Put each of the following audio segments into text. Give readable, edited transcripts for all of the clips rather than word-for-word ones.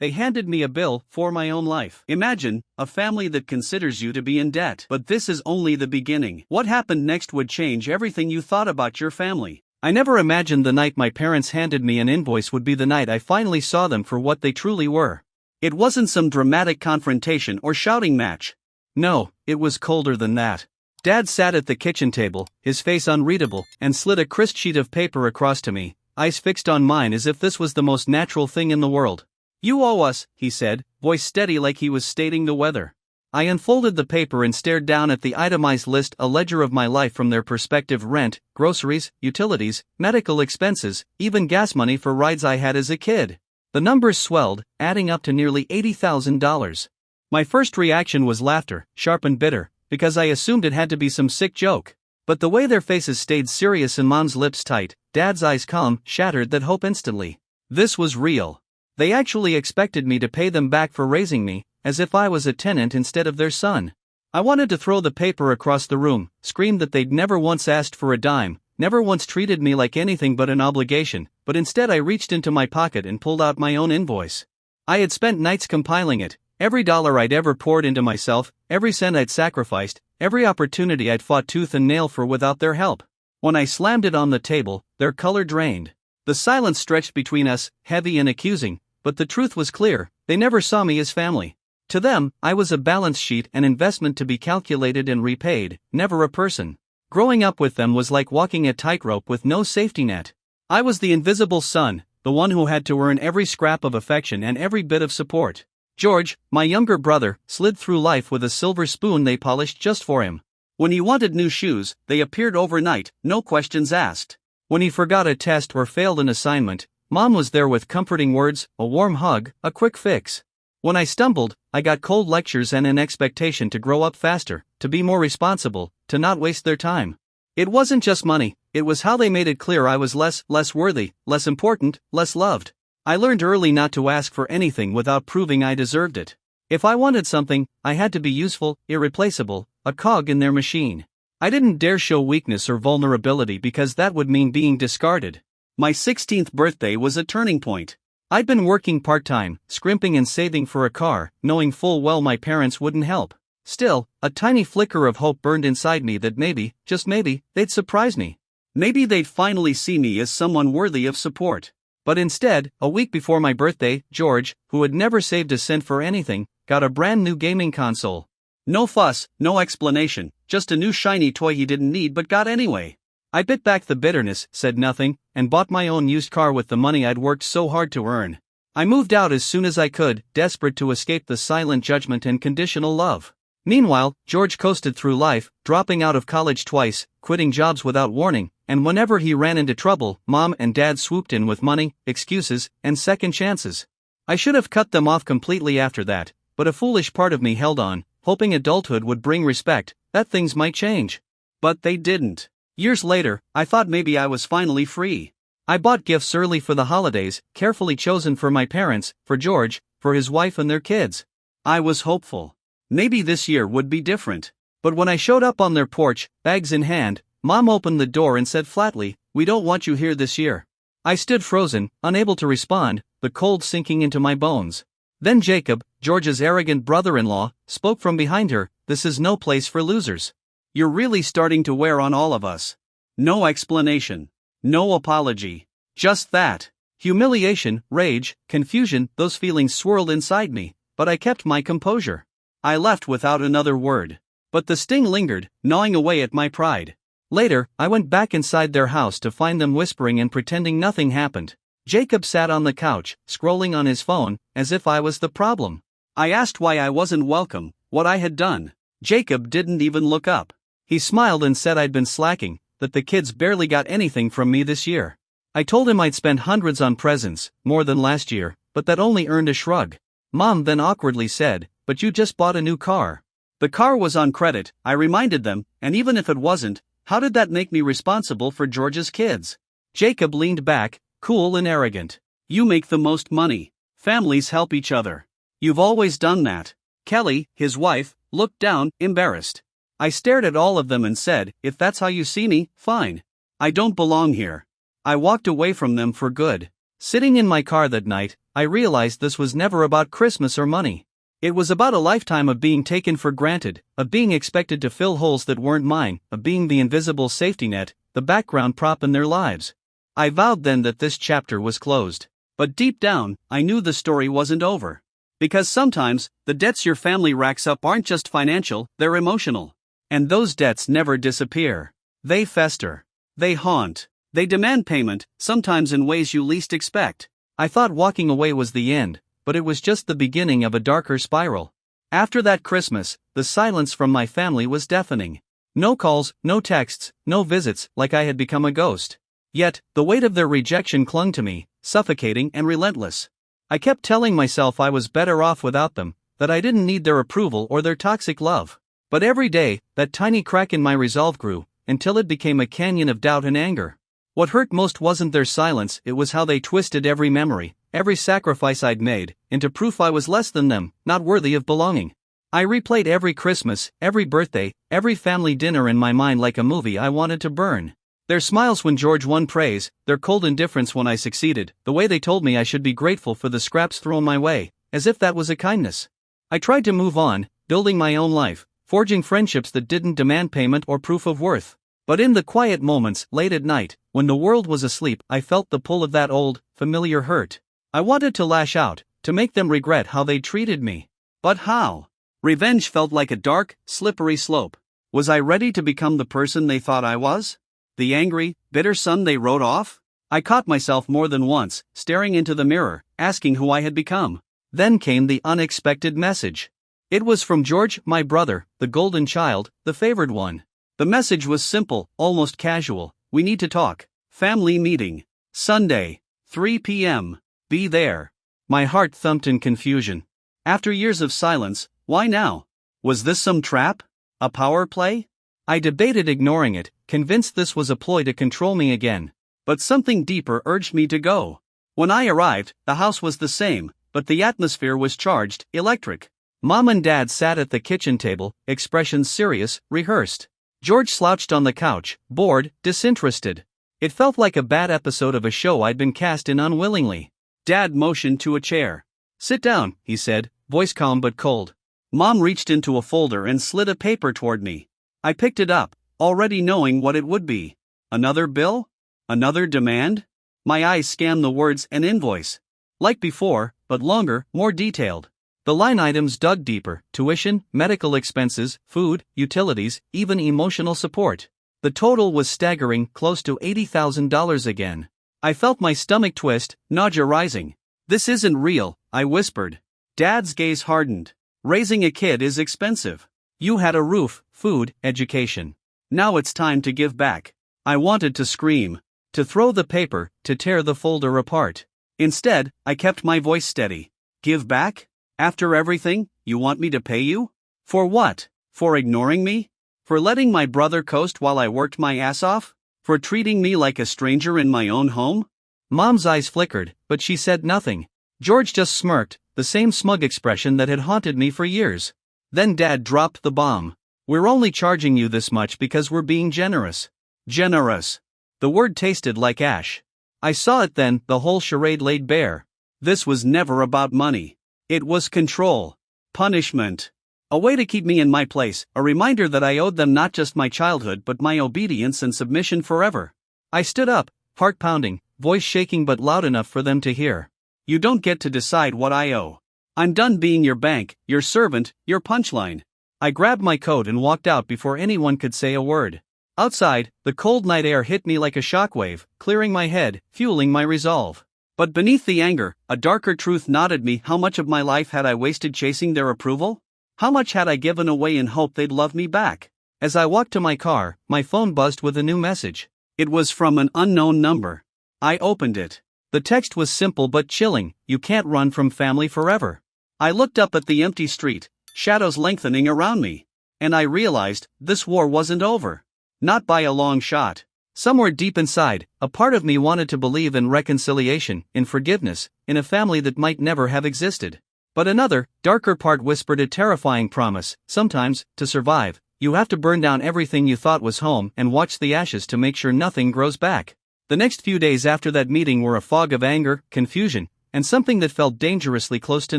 They handed me a bill for my own life. Imagine a family that considers you to be in debt. But this is only the beginning. What happened next would change everything you thought about your family. I never imagined the night my parents handed me an invoice would be the night I finally saw them for what they truly were. It wasn't some dramatic confrontation or shouting match. No, it was colder than that. Dad sat at the kitchen table, his face unreadable, and slid a crisp sheet of paper across to me, eyes fixed on mine as if this was the most natural thing in the world. "You owe us," he said, voice steady like he was stating the weather. I unfolded the paper and stared down at the itemized list, a ledger of my life from their perspective: rent, groceries, utilities, medical expenses, even gas money for rides I had as a kid. The numbers swelled, adding up to nearly $80,000. My first reaction was laughter, sharp and bitter, because I assumed it had to be some sick joke. But the way their faces stayed serious and Mom's lips tight, Dad's eyes calm, shattered that hope instantly. This was real. They actually expected me to pay them back for raising me, as if I was a tenant instead of their son. I wanted to throw the paper across the room, scream that they'd never once asked for a dime, never once treated me like anything but an obligation, but instead I reached into my pocket and pulled out my own invoice. I had spent nights compiling it, every dollar I'd ever poured into myself, every cent I'd sacrificed, every opportunity I'd fought tooth and nail for without their help. When I slammed it on the table, their color drained. The silence stretched between us, heavy and accusing, but the truth was clear: they never saw me as family. To them, I was a balance sheet, an investment to be calculated and repaid, never a person. Growing up with them was like walking a tightrope with no safety net. I was the invisible son, the one who had to earn every scrap of affection and every bit of support. George, my younger brother, slid through life with a silver spoon they polished just for him. When he wanted new shoes, they appeared overnight, no questions asked. When he forgot a test or failed an assignment, Mom was there with comforting words, a warm hug, a quick fix. When I stumbled, I got cold lectures and an expectation to grow up faster, to be more responsible, to not waste their time. It wasn't just money, it was how they made it clear I was less worthy, less important, less loved. I learned early not to ask for anything without proving I deserved it. If I wanted something, I had to be useful, irreplaceable, a cog in their machine. I didn't dare show weakness or vulnerability because that would mean being discarded. My 16th birthday was a turning point. I'd been working part-time, scrimping and saving for a car, knowing full well my parents wouldn't help. Still, a tiny flicker of hope burned inside me that maybe, just maybe, they'd surprise me. Maybe they'd finally see me as someone worthy of support. But instead, a week before my birthday, George, who had never saved a cent for anything, got a brand new gaming console. No fuss, no explanation, just a new shiny toy he didn't need but got anyway. I bit back the bitterness, said nothing, and bought my own used car with the money I'd worked so hard to earn. I moved out as soon as I could, desperate to escape the silent judgment and conditional love. Meanwhile, George coasted through life, dropping out of college twice, quitting jobs without warning, and whenever he ran into trouble, Mom and Dad swooped in with money, excuses, and second chances. I should have cut them off completely after that, but a foolish part of me held on, hoping adulthood would bring respect, that things might change. But they didn't. Years later, I thought maybe I was finally free. I bought gifts early for the holidays, carefully chosen for my parents, for George, for his wife and their kids. I was hopeful. Maybe this year would be different. But when I showed up on their porch, bags in hand, Mom opened the door and said flatly, "We don't want you here this year." I stood frozen, unable to respond, the cold sinking into my bones. Then Jacob, George's arrogant brother-in-law, spoke from behind her, "This is no place for losers. You're really starting to wear on all of us." No explanation. No apology. Just that. Humiliation, rage, confusion, those feelings swirled inside me, but I kept my composure. I left without another word. But the sting lingered, gnawing away at my pride. Later, I went back inside their house to find them whispering and pretending nothing happened. Jacob sat on the couch, scrolling on his phone, as if I was the problem. I asked why I wasn't welcome, what I had done. Jacob didn't even look up. He smiled and said I'd been slacking, that the kids barely got anything from me this year. I told him I'd spent hundreds on presents, more than last year, but that only earned a shrug. Mom then awkwardly said, "But you just bought a new car." The car was on credit, I reminded them, and even if it wasn't, how did that make me responsible for George's kids? Jacob leaned back, cool and arrogant. "You make the most money. Families help each other. You've always done that." Kelly, his wife, looked down, embarrassed. I stared at all of them and said, "If that's how you see me, fine. I don't belong here." I walked away from them for good. Sitting in my car that night, I realized this was never about Christmas or money. It was about a lifetime of being taken for granted, of being expected to fill holes that weren't mine, of being the invisible safety net, the background prop in their lives. I vowed then that this chapter was closed. But deep down, I knew the story wasn't over. Because sometimes, the debts your family racks up aren't just financial, they're emotional. And those debts never disappear. They fester. They haunt. They demand payment, sometimes in ways you least expect. I thought walking away was the end, but it was just the beginning of a darker spiral. After that Christmas, the silence from my family was deafening. No calls, no texts, no visits, like I had become a ghost. Yet, the weight of their rejection clung to me, suffocating and relentless. I kept telling myself I was better off without them, that I didn't need their approval or their toxic love. But every day, that tiny crack in my resolve grew, until it became a canyon of doubt and anger. What hurt most wasn't their silence, it was how they twisted every memory, every sacrifice I'd made, into proof I was less than them, not worthy of belonging. I replayed every Christmas, every birthday, every family dinner in my mind like a movie I wanted to burn. Their smiles when George won praise, their cold indifference when I succeeded, the way they told me I should be grateful for the scraps thrown my way, as if that was a kindness. I tried to move on, building my own life, forging friendships that didn't demand payment or proof of worth. But in the quiet moments, late at night, when the world was asleep, I felt the pull of that old, familiar hurt. I wanted to lash out, to make them regret how they treated me. But how? Revenge felt like a dark, slippery slope. Was I ready to become the person they thought I was? The angry, bitter son they wrote off? I caught myself more than once, staring into the mirror, asking who I had become. Then came the unexpected message. It was from George, my brother, the golden child, the favored one. The message was simple, almost casual. We need to talk. Family meeting. Sunday, 3 p.m. Be there. My heart thumped in confusion. After years of silence, why now? Was this some trap? A power play? I debated ignoring it, convinced this was a ploy to control me again. But something deeper urged me to go. When I arrived, the house was the same, but the atmosphere was charged, electric. Mom and Dad sat at the kitchen table, expressions serious, rehearsed. George slouched on the couch, bored, disinterested. It felt like a bad episode of a show I'd been cast in unwillingly. Dad motioned to a chair. "Sit down," he said, voice calm but cold. Mom reached into a folder and slid a paper toward me. I picked it up, already knowing what it would be. Another bill? Another demand? My eyes scanned the words "an invoice." Like before, but longer, more detailed. The line items dug deeper: tuition, medical expenses, food, utilities, even emotional support. The total was staggering, close to $80,000 again. I felt my stomach twist, nausea rising. "This isn't real," I whispered. Dad's gaze hardened. "Raising a kid is expensive. You had a roof, food, education. Now it's time to give back." I wanted to scream, to throw the paper, to tear the folder apart. Instead, I kept my voice steady. "Give back? After everything, you want me to pay you? For what? For ignoring me? For letting my brother coast while I worked my ass off? For treating me like a stranger in my own home?" Mom's eyes flickered, but she said nothing. George just smirked, the same smug expression that had haunted me for years. Then Dad dropped the bomb. "We're only charging you this much because we're being generous." Generous. The word tasted like ash. I saw it then, the whole charade laid bare. This was never about money. It was control. Punishment. A way to keep me in my place, a reminder that I owed them not just my childhood but my obedience and submission forever. I stood up, heart pounding, voice shaking but loud enough for them to hear. "You don't get to decide what I owe. I'm done being your bank, your servant, your punchline." I grabbed my coat and walked out before anyone could say a word. Outside, the cold night air hit me like a shockwave, clearing my head, fueling my resolve. But beneath the anger, a darker truth nodded me. How much of my life had I wasted chasing their approval? How much had I given away in hope they'd love me back? As I walked to my car, my phone buzzed with a new message. It was from an unknown number. I opened it. The text was simple but chilling: "You can't run from family forever." I looked up at the empty street, shadows lengthening around me. And I realized, this war wasn't over. Not by a long shot. Somewhere deep inside, a part of me wanted to believe in reconciliation, in forgiveness, in a family that might never have existed. But another, darker part whispered a terrifying promise: sometimes, to survive, you have to burn down everything you thought was home and watch the ashes to make sure nothing grows back. The next few days after that meeting were a fog of anger, confusion, and something that felt dangerously close to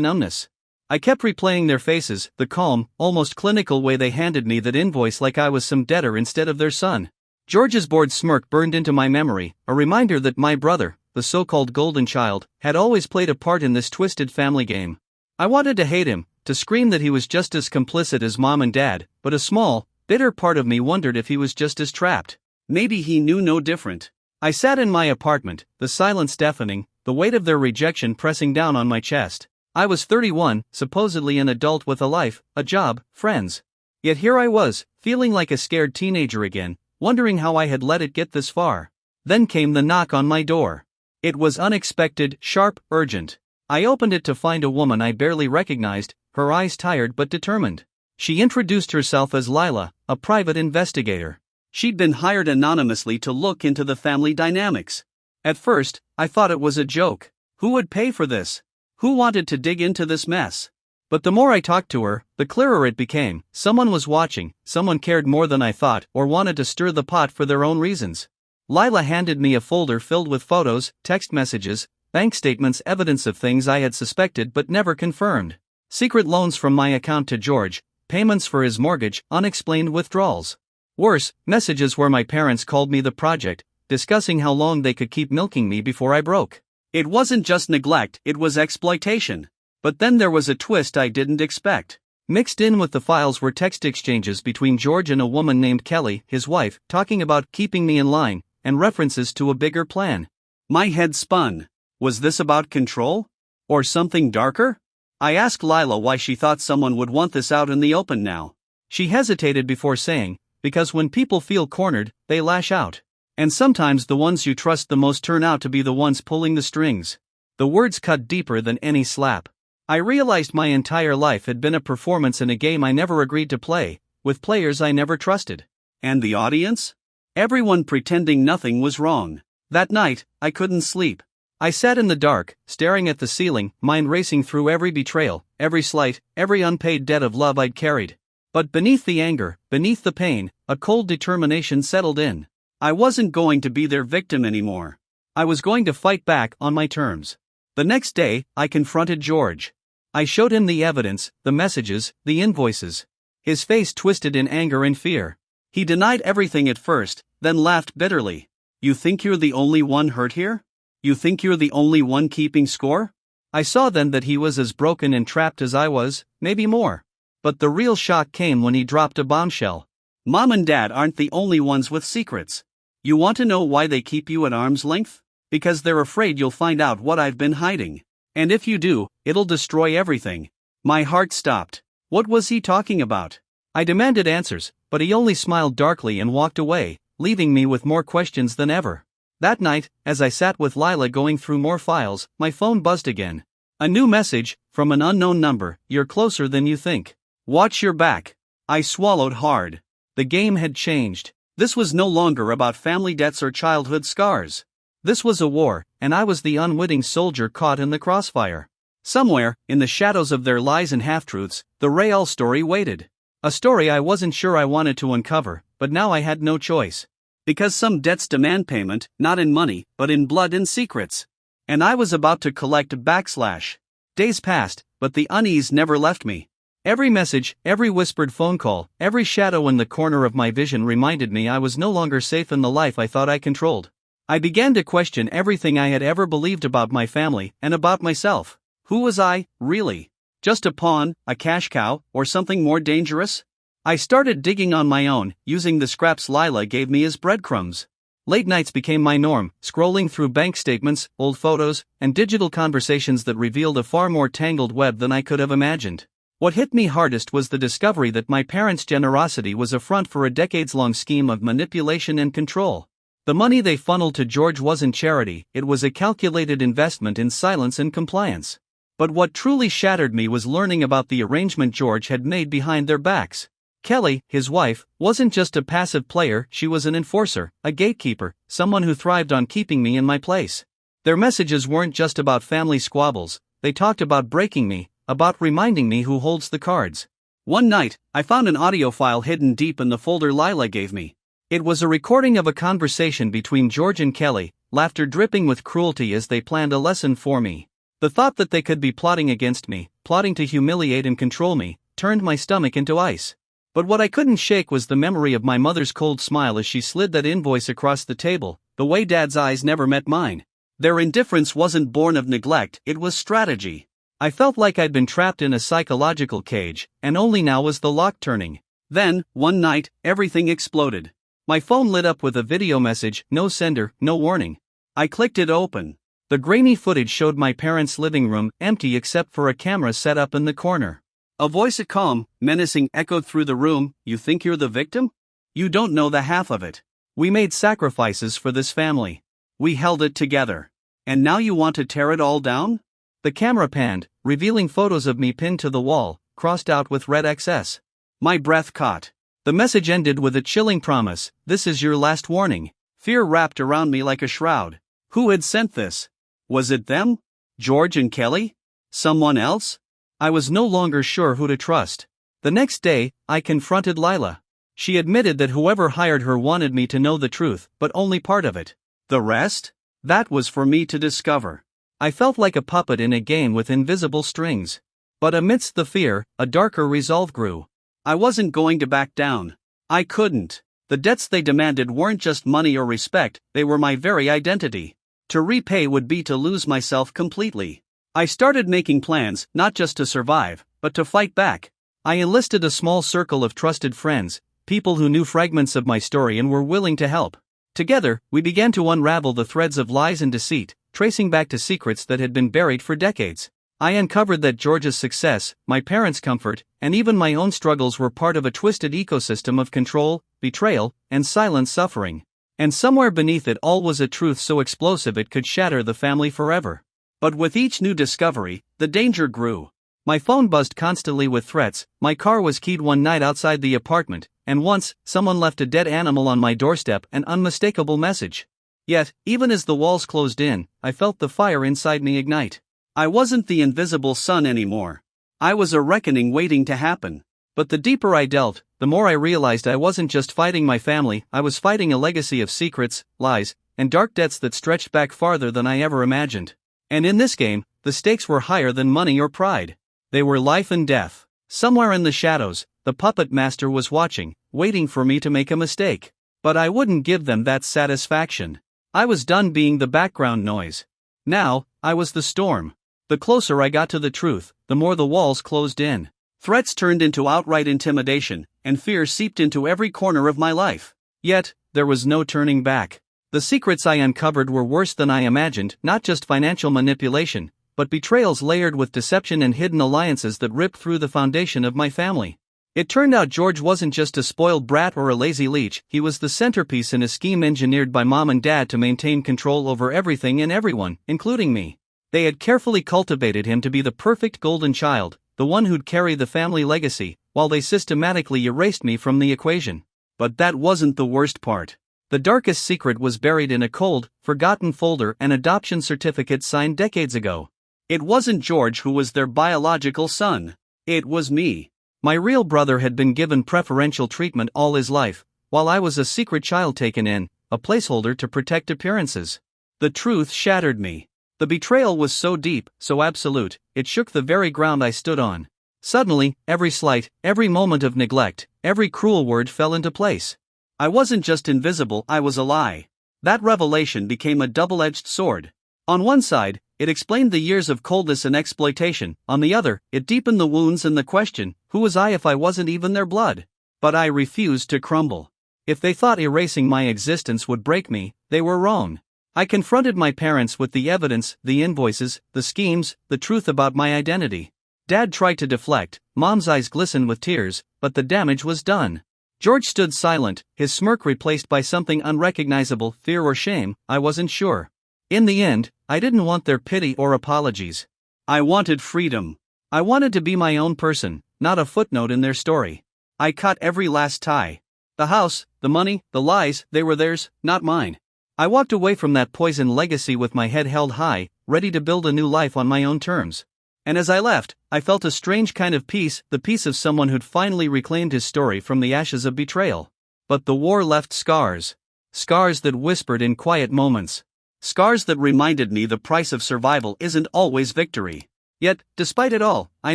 numbness. I kept replaying their faces, the calm, almost clinical way they handed me that invoice like I was some debtor instead of their son. George's bored smirk burned into my memory, a reminder that my brother, the so-called golden child, had always played a part in this twisted family game. I wanted to hate him, to scream that he was just as complicit as mom and dad, but a small, bitter part of me wondered if he was just as trapped. Maybe he knew no different. I sat in my apartment, the silence deafening, the weight of their rejection pressing down on my chest. I was 31, supposedly an adult with a life, a job, friends. Yet here I was, feeling like a scared teenager again, wondering how I had let it get this far. Then came the knock on my door. It was unexpected, sharp, urgent. I opened it to find a woman I barely recognized, her eyes tired but determined. She introduced herself as Lila, a private investigator. She'd been hired anonymously to look into the family dynamics. At first, I thought it was a joke. Who would pay for this? Who wanted to dig into this mess? But the more I talked to her, the clearer it became. Someone was watching, someone cared more than I thought, or wanted to stir the pot for their own reasons. Lila handed me a folder filled with photos, text messages, bank statements, evidence of things I had suspected but never confirmed. Secret loans from my account to George, payments for his mortgage, unexplained withdrawals. Worse, messages where my parents called me the project, discussing how long they could keep milking me before I broke. It wasn't just neglect, it was exploitation. But then there was a twist I didn't expect. Mixed in with the files were text exchanges between George and a woman named Kelly, his wife, talking about keeping me in line, and references to a bigger plan. My head spun. Was this about control? Or something darker? I asked Lila why she thought someone would want this out in the open now. She hesitated before saying, because when people feel cornered, they lash out. And sometimes the ones you trust the most turn out to be the ones pulling the strings. The words cut deeper than any slap. I realized my entire life had been a performance in a game I never agreed to play, with players I never trusted. And the audience? Everyone pretending nothing was wrong. That night, I couldn't sleep. I sat in the dark, staring at the ceiling, mind racing through every betrayal, every slight, every unpaid debt of love I'd carried. But beneath the anger, beneath the pain, a cold determination settled in. I wasn't going to be their victim anymore. I was going to fight back on my terms. The next day, I confronted George. I showed him the evidence, the messages, the invoices. His face twisted in anger and fear. He denied everything at first, then laughed bitterly. You think you're the only one hurt here? You think you're the only one keeping score? I saw then that he was as broken and trapped as I was, maybe more. But the real shock came when he dropped a bombshell. Mom and Dad aren't the only ones with secrets. You want to know why they keep you at arm's length? Because they're afraid you'll find out what I've been hiding. And if you do, it'll destroy everything. My heart stopped. What was he talking about? I demanded answers, but he only smiled darkly and walked away, leaving me with more questions than ever. That night, as I sat with Lila going through more files, my phone buzzed again. A new message, from an unknown number. You're closer than you think. Watch your back. I swallowed hard. The game had changed. This was no longer about family debts or childhood scars. This was a war, and I was the unwitting soldier caught in the crossfire. Somewhere, in the shadows of their lies and half-truths, the real story waited. A story I wasn't sure I wanted to uncover, but now I had no choice. Because some debts demand payment, not in money, but in blood and secrets. And I was about to collect /. Days passed, but the unease never left me. Every message, every whispered phone call, every shadow in the corner of my vision reminded me I was no longer safe in the life I thought I controlled. I began to question everything I had ever believed about my family and about myself. Who was I, really? Just a pawn, a cash cow, or something more dangerous? I started digging on my own, using the scraps Lila gave me as breadcrumbs. Late nights became my norm, scrolling through bank statements, old photos, and digital conversations that revealed a far more tangled web than I could have imagined. What hit me hardest was the discovery that my parents' generosity was a front for a decades-long scheme of manipulation and control. The money they funneled to George wasn't charity, it was a calculated investment in silence and compliance. But what truly shattered me was learning about the arrangement George had made behind their backs. Kelly, his wife, wasn't just a passive player, she was an enforcer, a gatekeeper, someone who thrived on keeping me in my place. Their messages weren't just about family squabbles, they talked about breaking me, about reminding me who holds the cards. One night, I found an audio file hidden deep in the folder Lila gave me. It was a recording of a conversation between George and Kelly, laughter dripping with cruelty as they planned a lesson for me. The thought that they could be plotting against me, plotting to humiliate and control me, turned my stomach into ice. But what I couldn't shake was the memory of my mother's cold smile as she slid that invoice across the table, the way Dad's eyes never met mine. Their indifference wasn't born of neglect, it was strategy. I felt like I'd been trapped in a psychological cage, and only now was the lock turning. Then, one night, everything exploded. My phone lit up with a video message, no sender, no warning. I clicked it open. The grainy footage showed my parents' living room, empty except for a camera set up in the corner. A voice, a calm, menacing, echoed through the room. You think you're the victim? You don't know the half of it. We made sacrifices for this family. We held it together. And now you want to tear it all down? The camera panned, revealing photos of me pinned to the wall, crossed out with red XS. My breath caught. The message ended with a chilling promise, this is your last warning. Fear wrapped around me like a shroud. Who had sent this? Was it them? George and Kelly? Someone else? I was no longer sure who to trust. The next day, I confronted Lila. She admitted that whoever hired her wanted me to know the truth, but only part of it. The rest? That was for me to discover. I felt like a puppet in a game with invisible strings. But amidst the fear, a darker resolve grew. I wasn't going to back down. I couldn't. The debts they demanded weren't just money or respect, they were my very identity. To repay would be to lose myself completely. I started making plans, not just to survive, but to fight back. I enlisted a small circle of trusted friends, people who knew fragments of my story and were willing to help. Together, we began to unravel the threads of lies and deceit, tracing back to secrets that had been buried for decades. I uncovered that George's success, my parents' comfort, and even my own struggles were part of a twisted ecosystem of control, betrayal, and silent suffering. And somewhere beneath it all was a truth so explosive it could shatter the family forever. But with each new discovery, the danger grew. My phone buzzed constantly with threats, my car was keyed one night outside the apartment, and once, someone left a dead animal on my doorstep, an unmistakable message. Yet, even as the walls closed in, I felt the fire inside me ignite. I wasn't the invisible son anymore. I was a reckoning waiting to happen. But the deeper I delved, the more I realized I wasn't just fighting my family, I was fighting a legacy of secrets, lies, and dark debts that stretched back farther than I ever imagined. And in this game, the stakes were higher than money or pride. They were life and death. Somewhere in the shadows, the puppet master was watching, waiting for me to make a mistake. But I wouldn't give them that satisfaction. I was done being the background noise. Now, I was the storm. The closer I got to the truth, the more the walls closed in. Threats turned into outright intimidation, and fear seeped into every corner of my life. Yet, there was no turning back. The secrets I uncovered were worse than I imagined, not just financial manipulation, but betrayals layered with deception and hidden alliances that ripped through the foundation of my family. It turned out George wasn't just a spoiled brat or a lazy leech, he was the centerpiece in a scheme engineered by Mom and Dad to maintain control over everything and everyone, including me. They had carefully cultivated him to be the perfect golden child, the one who'd carry the family legacy, while they systematically erased me from the equation. But that wasn't the worst part. The darkest secret was buried in a cold, forgotten folder, an adoption certificate signed decades ago. It wasn't George who was their biological son. It was me. My real brother had been given preferential treatment all his life, while I was a secret child taken in, a placeholder to protect appearances. The truth shattered me. The betrayal was so deep, so absolute, it shook the very ground I stood on. Suddenly, every slight, every moment of neglect, every cruel word fell into place. I wasn't just invisible, I was a lie. That revelation became a double-edged sword. On one side, it explained the years of coldness and exploitation, on the other, it deepened the wounds and the question, who was I if I wasn't even their blood? But I refused to crumble. If they thought erasing my existence would break me, they were wrong. I confronted my parents with the evidence, the invoices, the schemes, the truth about my identity. Dad tried to deflect, Mom's eyes glistened with tears, but the damage was done. George stood silent, his smirk replaced by something unrecognizable, fear or shame, I wasn't sure. In the end, I didn't want their pity or apologies. I wanted freedom. I wanted to be my own person, not a footnote in their story. I cut every last tie. The house, the money, the lies, they were theirs, not mine. I walked away from that poisoned legacy with my head held high, ready to build a new life on my own terms. And as I left, I felt a strange kind of peace, the peace of someone who'd finally reclaimed his story from the ashes of betrayal. But the war left scars. Scars that whispered in quiet moments. Scars that reminded me the price of survival isn't always victory. Yet, despite it all, I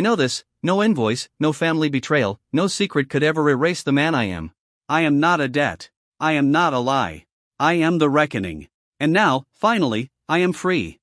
know this: no invoice, no family betrayal, no secret could ever erase the man I am. I am not a debt. I am not a lie. I am the reckoning. And now, finally, I am free.